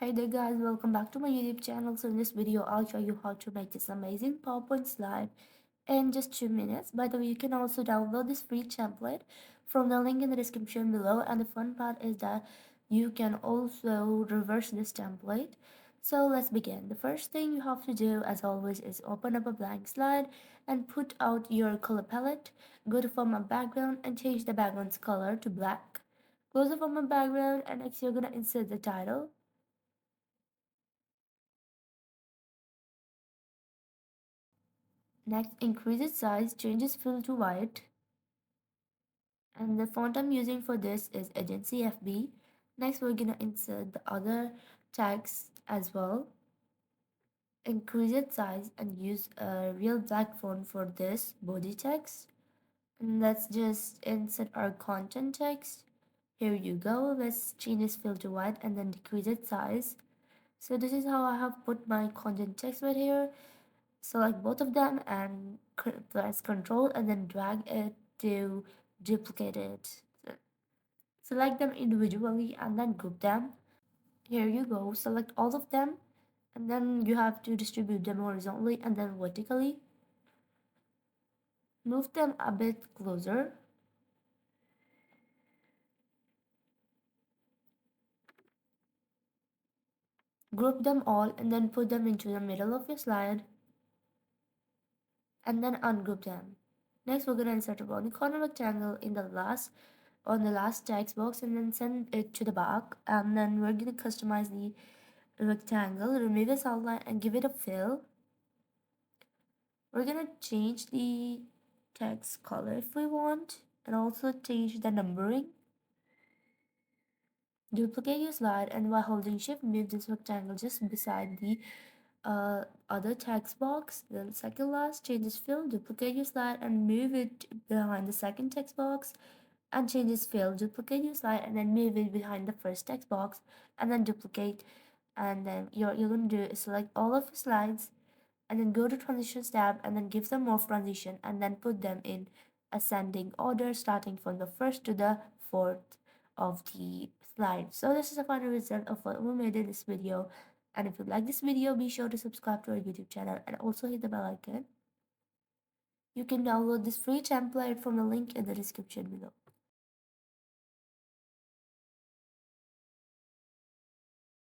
Hey there guys, welcome back to my YouTube channel. So in this video, I'll show you how to make this amazing PowerPoint slide in just 2 minutes. By the way, you can also download this free template from the link in the description below. And the fun part is that you can also reverse this template. So let's begin. The first thing you have to do, as always, is open up a blank slide and put out your color palette. Go to format background and change the background's color to black. Close the format background and next you're gonna insert the title. Next, increase its size, change its fill to white. And the font I'm using for this is Agency FB. Next, we're gonna insert the other tags as well. Increase its size and use a real black font for this body text. And let's just insert our content text. Here you go. Let's change this fill to white and then decrease its size. So this is how I have put my content text right here. Select both of them and press Ctrl and then drag it to duplicate it. Select them individually and then group them. Here you go. Select all of them and then you have to distribute them horizontally and then vertically. Move them a bit closer. Group them all and then put them into the middle of your slide and then ungroup them. Next, we're gonna insert a body corner rectangle in the last on the last text box and then send it to the back. And then we're gonna customize the rectangle, remove its outline and give it a fill. We're gonna change the text color if we want and also change the numbering. Duplicate your slide and while holding shift move this rectangle just beside the other text box. Then second last, change this fill, duplicate your slide and move it behind the second text box and change this fill, duplicate your slide and then move it behind the first text box and then duplicate. And then you're going to do is select all of your slides and then go to transitions tab and then give them morph transition and then put them in ascending order starting from the first to the fourth of the slide. So this is the final result of what we made in this video. And if you like this video, be sure to subscribe to our YouTube channel and also hit the bell icon. You can download this free template from the link in the description below.